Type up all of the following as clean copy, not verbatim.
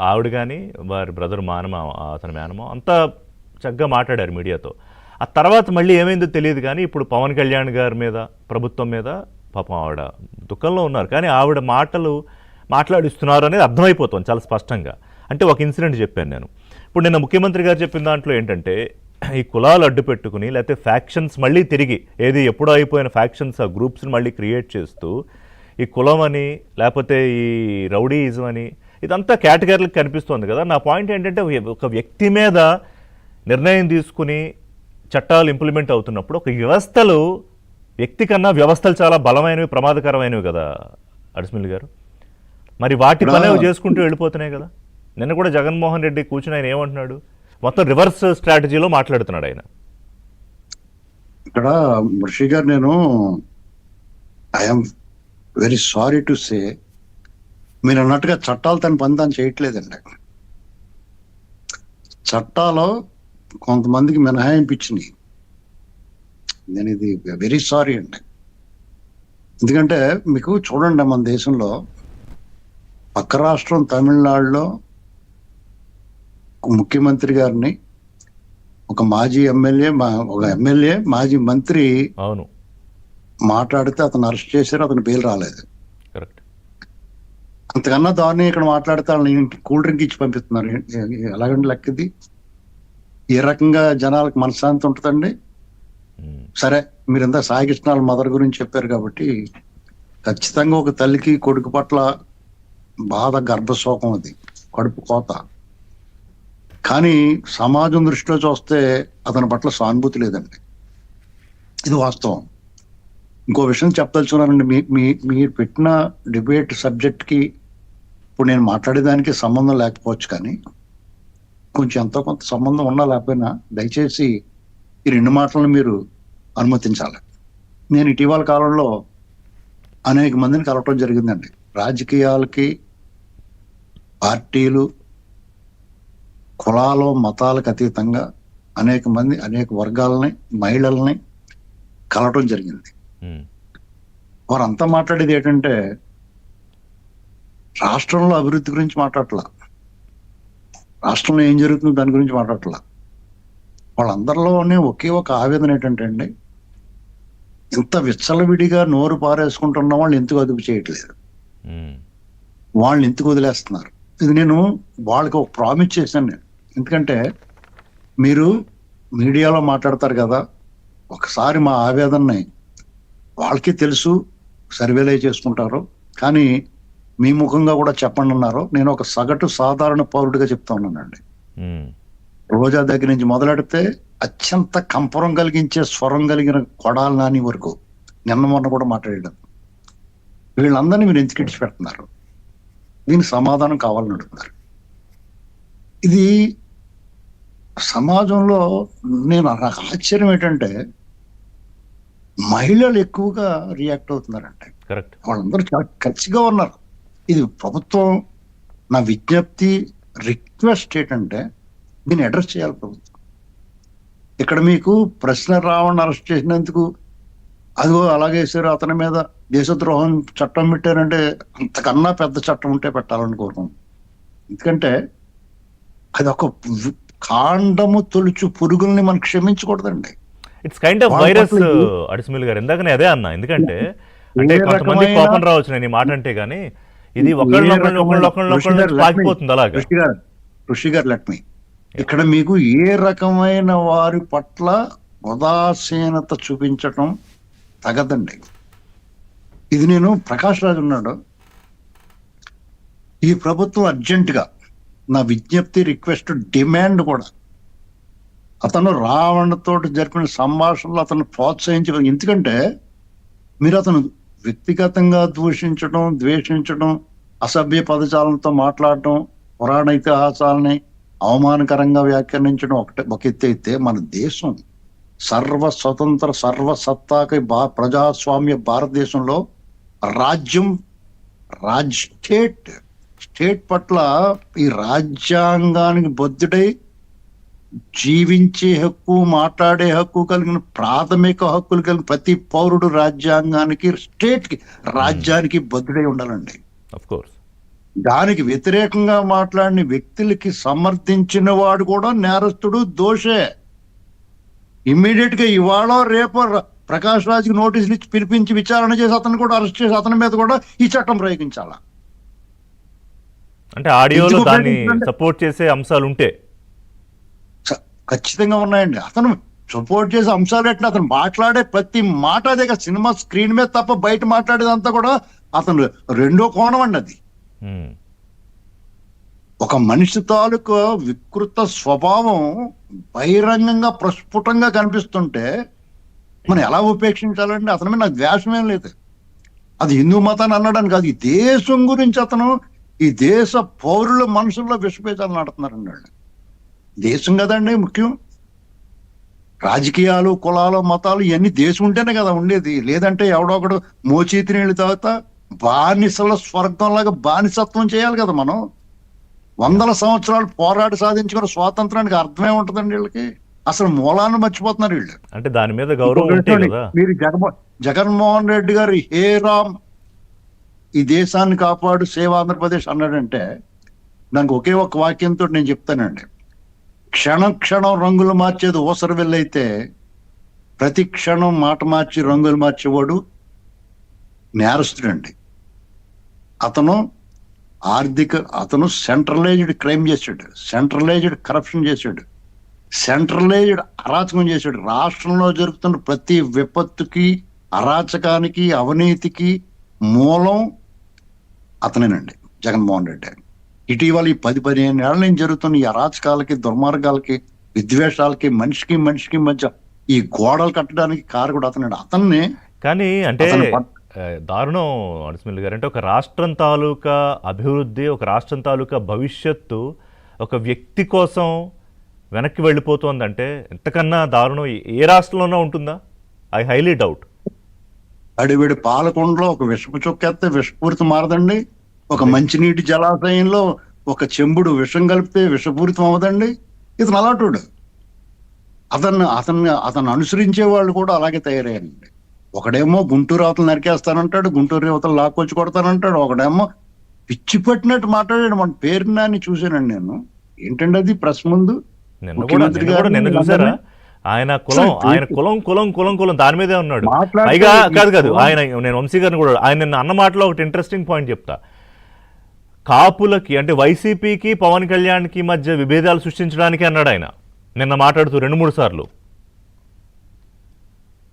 ఆవిడ కానీ వారి బ్రదర్ అతని మేనమో అంతా చక్కగా మాట్లాడారు మీడియాతో. ఆ తర్వాత మళ్ళీ ఏమైందో తెలియదు కానీ ఇప్పుడు పవన్ కళ్యాణ్ గారి మీద, ప్రభుత్వం మీద పాపం ఆవిడ దుఃఖంలో ఉన్నారు. కానీ ఆవిడ మాట్లాడిస్తున్నారు అనేది అర్థమైపోతుంది చాలా స్పష్టంగా. అంటే ఒక ఇన్సిడెంట్ చెప్పాను నేను. ఇప్పుడు నిన్న ముఖ్యమంత్రి గారు చెప్పిన దాంట్లో ఏంటంటే, ఈ కులాలు అడ్డు పెట్టుకుని లేకపోతే ఫ్యాక్షన్స్ మళ్ళీ తిరిగి ఎప్పుడో అయిపోయిన ఫ్యాక్షన్స్ ఆ గ్రూప్స్ని మళ్ళీ క్రియేట్ చేస్తూ ఈ కులం అని లేకపోతే ఈ రౌడీయిజం అని ఇదంతా కేటగిరీలకు కనిపిస్తోంది కదా. నా పాయింట్ ఏంటంటే, ఒక వ్యక్తి మీద నిర్ణయం తీసుకుని చట్టాలు ఇంప్లిమెంట్ అవుతున్నప్పుడు ఒక వ్యవస్థలు వ్యక్తి కన్నా వ్యవస్థలు చాలా బలమైనవి, ప్రమాదకరమైనవి కదా అడిస్మిల్ గారు. మరి వాటి పనే చేసుకుంటూ వెళ్ళిపోతున్నాయి కదా. నిన్న కూడా జగన్మోహన్ రెడ్డి కూర్చుని ఆయన ఏమంటున్నాడు, మొత్తం రివర్స్ స్ట్రాటజీలో మాట్లాడుతున్నాడు ఆయన. ఇక్కడ ముర్షి గారు, నేను I'm very sorry to say, మీరు అన్నట్టుగా చట్టాలు తన పని తాను చేయట్లేదండి. చట్టాలు కొంతమందికి మినహాయింపు ఇచ్చినాయి. నేను ఇది వెరీ సారీ అండి. ఎందుకంటే మీకు చూడండి, మన దేశంలో పక్క రాష్ట్రం తమిళనాడులో ముఖ్యమంత్రి గారిని ఒక మాజీ ఎమ్మెల్యే, ఒక ఎమ్మెల్యే మాజీ మంత్రి అవును మాట్లాడితే అతను అరెస్ట్ చేశారు, అతను బెయిల్ రాలేదు. కరెక్ట్. అంతకన్నా దాన్ని ఇక్కడ మాట్లాడితే వాళ్ళని కూల్ డ్రింక్ ఇచ్చి పంపిస్తున్నారు. ఎలాగండి లెక్కది? ఏ రకంగా జనాలకు మనశ్శాంతి ఉంటుందండి? సరే, మీరు ఇంత సాయికృష్ణ మదర్ గురించి చెప్పారు కాబట్టి ఖచ్చితంగా ఒక తల్లికి కొడుకు పట్ల బాధ, గర్భశోకం, అది కడుపు కోత. కానీ సమాజం దృష్టిలో చూస్తే అతని పట్ల సానుభూతి లేదండి. ఇది వాస్తవం. ఇంకో విషయం చెప్పదలుచున్నానండి. మీరు పెట్టిన డిబేట్ సబ్జెక్ట్కి ఇప్పుడు నేను మాట్లాడేదానికి సంబంధం లేకపోవచ్చు, కానీ కొంచెం ఎంతో కొంత సంబంధం ఉన్నా లేకపోయినా దయచేసి ఈ రెండు మాటలను మీరు అనుమతించాలి. నేను ఇటీవల కాలంలో అనేక మందిని కలవటం జరిగిందండి. రాజకీయాలకి, పార్టీలు, కులాలు, మతాలకు అతీతంగా అనేక మంది, అనేక వర్గాలని, మహిళల్ని కలవటం జరిగింది. వారంతా మాట్లాడేది ఏంటంటే, రాష్ట్రంలో అభివృద్ధి గురించి మాట్లాడట్లా, రాష్ట్రంలో ఏం జరుగుతుందో దాని గురించి మాట్లాడట్లా. వాళ్ళందరిలోనే ఒకే ఒక ఆవేదన ఏంటంటే అండి, ఇంత విచ్చలవిడిగా నోరు పారేసుకుంటున్న వాళ్ళు ఎందుకు అదుపు చేయట్లేదు, వాళ్ళని ఎందుకు వదిలేస్తున్నారు? ఇది నేను వాళ్ళకి ఒక ప్రామిస్ చేశాను నేను. ఎందుకంటే మీరు మీడియాలో మాట్లాడతారు కదా, ఒకసారి మా ఆవేదనని వాళ్ళకి తెలుసు, సర్వేలే చేసుకుంటారు, కానీ మీ ముఖంగా కూడా చెప్పండి అన్నారు. నేను ఒక సగటు సాధారణ పౌరుడిగా చెప్తా ఉన్నానండి. రోజా దగ్గర నుంచి మొదలెడితే అత్యంత కంపరం కలిగించే స్వరం కలిగిన కొడాలి నాని వరకు నిన్న మొన్న కూడా మాట్లాడడం, వీళ్ళందరినీ మీరు ఎందుకు ఇడిచిపెడుతున్నారు? దీనికి సమాధానం కావాలని అడుగుతున్నారు. ఇది సమాజంలో నాకు ఆశ్చర్యం ఏంటంటే, మహిళలు ఎక్కువగా రియాక్ట్ అవుతున్నారంటే. కరెక్ట్. వాళ్ళందరూ చాలా ఖచ్చితంగా ఉన్నారు. ఇది ప్రభుత్వం, నా విజ్ఞప్తి, రిక్వెస్ట్ ఏంటంటే దీన్ని అడ్రస్ చేయాలి ప్రభుత్వం. ఇక్కడ మీకు ప్రశ్న రావణ్ అరెస్ట్ చేసినందుకు అదిగో అలాగేసారు, అతని మీద దేశద్రోహం చట్టం పెట్టారంటే అంతకన్నా పెద్ద చట్టం ఉంటే పెట్టాలని కోరుకుంటున్నాం. ఎందుకంటే అది ఒక కాండము తొలుచు పురుగుల్ని మనం క్షమించకూడదండి. ఇట్స్ కైండ్ ఆఫ్ వైరస్ అడిస్మిల్ గారు. ఇందాకనే అదే అన్నా. ఎందుకంటే అంటే కొంతమంది కోపం రావచ్చు నేను ఈ మాట అంటే, కానీ ఇది ఒకళ్ళొకళ్ళు పాకిపోతుంది అలాగా. ఋషి గారు లెట్ మీ, ఇక్కడ మీకు ఏ రకమైన వారి పట్ల ఉదాసీనత చూపించటం తగదండి. ఇది నేను ప్రకాష్ రాజు ఉన్నాడు, ఈ ప్రభుత్వం అర్జెంటుగా, నా విజ్ఞప్తి, రిక్వెస్ట్, డిమాండ్ కూడా, అతను రావణ్తో జరిపిన సంభాషణలు అతను ప్రోత్సహించడం. ఎందుకంటే మీరు అతను వ్యక్తిగతంగా దూషించడం, ద్వేషించడం, అసభ్య పదజాలంతో మాట్లాడటం, పురాణ ఇతిహాసాలని అవమానకరంగా వ్యాఖ్యానించడం ఒక ఎత్తు అయితే, మన దేశం సర్వస్వతంత్ర సర్వసత్తాక ప్రజాస్వామ్య భారతదేశంలో స్టేట్ పట్ల ఈ రాజ్యాంగానికి బద్ధుడై జీవించే హక్కు, మాట్లాడే హక్కు కలిగిన ప్రాథమిక హక్కులు కలిగిన ప్రతి పౌరుడు రాజ్యాంగానికి, రాజ్యానికి బద్ధుడై ఉండాలండి. దానికి వ్యతిరేకంగా మాట్లాడిన వ్యక్తులకి సమర్థించిన వాడు కూడా నేరస్తుడు, దోషే. ఇమ్మీడియట్ గా ఇవాళ రేపు ప్రకాష్ రాజ్కి నోటీసులు ఇచ్చి పిలిపించి విచారణ చేసి అతను కూడా అరెస్ట్ చేసి అతని మీద కూడా ఈ చట్టం ప్రయోగించాల. అంటే ఆడియోలో ఎందుకు దాన్ని ఉపయోగించాలంటే- సపోర్ట్ చేసే అంశాలు ఉంటే ఖచ్చితంగా ఉన్నాయండి. అతను సపోర్ట్ చేసే అంశాలు ఎట్లా, అతను మాట్లాడే ప్రతి మాట అదే కదా, సినిమా స్క్రీన్ మీద తప్ప బయట మాట్లాడేదంతా కూడా అతను రెండో కోణం అండి అది. ఉమ్, ఒక మనిషి తాలూకు వికృత స్వభావం బహిరంగంగా ప్రస్ఫుటంగా కనిపిస్తుంటే మనం ఎలా ఉపేక్షించాలండి? అతని మీద నాకు ద్వేషమేం లేదు. అది హిందూ మతాన్ని అన్నాడని కాదు, ఈ దేశం గురించి అతను ఈ దేశ పౌరుల మనసుల్లో విషభేదాలు నడుతున్నారండి వాళ్ళు. దేశం కదండి ముఖ్యం. రాజకీయాలు, కులాలు, మతాలు ఇవన్నీ దేశం ఉంటేనే కదా ఉండేది. లేదంటే ఎవడో ఒకడు మోచేతి నీళ్ళు తాగుతా బానిసల స్వర్గంలాగా బానిసత్వం చేయాలి కదా మనం. 100 సంవత్సరాలు పోరాడి సాధించుకున్న స్వాతంత్రానికి అర్థమే ఉంటుందండి వీళ్ళకి. అసలు మూలాన్ని మర్చిపోతున్నారు వీళ్ళు. అంటే దాని మీద గౌరవం ఉంటే కదా. మీరు జగన్మోహన్ రెడ్డి గారు హే రామ్ ఈ దేశాన్ని కాపాడు సేవ ఆంధ్రప్రదేశ్ అన్నాడంటే దానికి ఒకే ఒక వాక్యంతో నేను చెప్తానండి. క్షణం క్షణం రంగులు మార్చేది ఊసర వెళ్ళైతే ప్రతి క్షణం మాట మార్చి రంగులు మార్చేవాడు నేరస్తుడండి. అతను సెంట్రలైజ్డ్ క్రైమ్ చేశాడు, సెంట్రలైజ్డ్ కరప్షన్ చేశాడు, సెంట్రలైజ్డ్ అరాచకం చేశాడు. రాష్ట్రంలో జరుగుతున్న ప్రతి విపత్తుకి, అరాచకానికి, అవినీతికి మూలం అతనేనండి, జగన్మోహన్ రెడ్డి. ఇటీవల ఈ 10-15 ఏళ్ల నుంచి జరుగుతున్న ఈ అరాచకాలకి, దుర్మార్గాలకి, విద్వేషాలకి, మనిషికి మధ్య ఈ గోడలు కట్టడానికి కారకుడు అతనండి. అతన్ని కానీ అంటే అతను దారుణం అడిస్మిల్ గారు. అంటే ఒక రాష్ట్రం తాలూకా అభివృద్ధి, ఒక రాష్ట్రం తాలూకా భవిష్యత్తు ఒక వ్యక్తి కోసం వెనక్కి వెళ్ళిపోతుందంటే ఎంతకన్నా దారుణం ఏ రాష్ట్రంలోనో ఉంటుందా? I highly doubt. అడివిడి పాలకొండలో ఒక విషపు చుక్కెత్తే విషపూరితం మారదండి. ఒక మంచినీటి జలాశయంలో ఒక చెంబుడు విషం కలిపితే విషపూరితం అవదండి. ఇతను అలాంటి అతన్ని అనుసరించే వాళ్ళు కూడా అలాగే తయారయ్యారండి. ఒకడేమో గుంటూరు అవతలు నరికేస్తానంటాడు, గుంటూరు అవతలు లాక్కొచ్చి కొడతానంటాడు. ఒకడేమో పిచ్చి పట్టినట్టు మాట్లాడాడు. మన పేరుని చూశానండి నేను. ఏంటండి అది ప్రెస్ ముందు నిన్న చూసారా? ఆయన కులం దాని మీదే ఉన్నాడు. మాట్లాడితే పైగా కాదు ఆయన, నేను వంశీ గారిని కూడా ఆయన నిన్న అన్న మాటలో ఒకటి ఇంట్రెస్టింగ్ పాయింట్ చెప్తా. కాపులకి అంటే వైసీపీకి పవన్ కళ్యాణ్కి మధ్య విభేదాలు సృష్టించడానికి అన్నాడు ఆయన నిన్న మాట్లాడుతూ 2-3 సార్లు.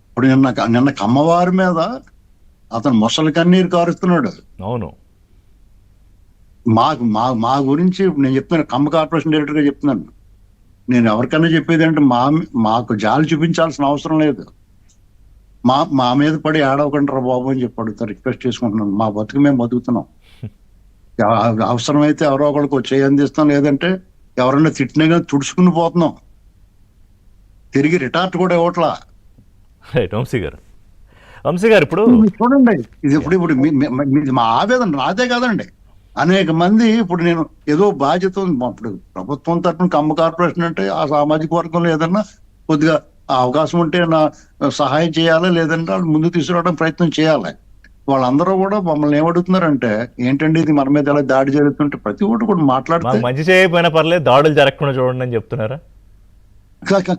ఇప్పుడు నిన్న కమ్మవారి మీద అతను మొసలి కన్నీరు కారుస్తున్నాడు. అవును. మా గురించి నేను చెప్తున్నాను, కమ్మ కార్పొరేషన్ డైరెక్టర్ గా చెప్తున్నాను. నేను ఎవరికైనా చెప్పేది అంటే మాకు జాలి చూపించాల్సిన అవసరం లేదు. మా మీద పడి ఆడవకంటారా బాబు అని చెప్పి అడుగుతారు, రిక్వెస్ట్ చేసుకుంటున్నాను. మా బతుకు మేము బతుకుతున్నాం. అవసరమైతే ఎవరో ఒకరికి వచ్చి అందిస్తాం, లేదంటే ఎవరైనా తిట్టినా కానీ తుడుచుకుని పోతున్నాం. తిరిగి రిటార్ట్ కూడా ఇవ్వట్లా. వంశీ గారు ఇప్పుడు చూడండి, ఇది ఇప్పుడు మా ఆవేదన నాదే కాదండి. అనేక మంది ఇప్పుడు నేను ఏదో బాధ్యత ఇప్పుడు ప్రభుత్వం తరఫున కమ్మ కార్పొరేషన్ అంటే ఆ సామాజిక వర్గంలో ఏదన్నా కొద్దిగా అవకాశం ఉంటే నా సహాయం చేయాలి, లేదంటే వాళ్ళు ముందు తీసుకురావడం ప్రయత్నం చేయాలి. వాళ్ళందరూ కూడా మమ్మల్ని ఏమడుగుతున్నారంటే ఏంటండి ఇది మన మీద ఎలా దాడి జరుగుతుంటే ప్రతి ఒక్కటి కూడా మాట్లాడితే మంచి చేయకపోయినా పర్లేదు, దాడులు జరగకుండా చూడండి అని చెప్తున్నారా?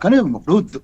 కానీ ఇప్పుడు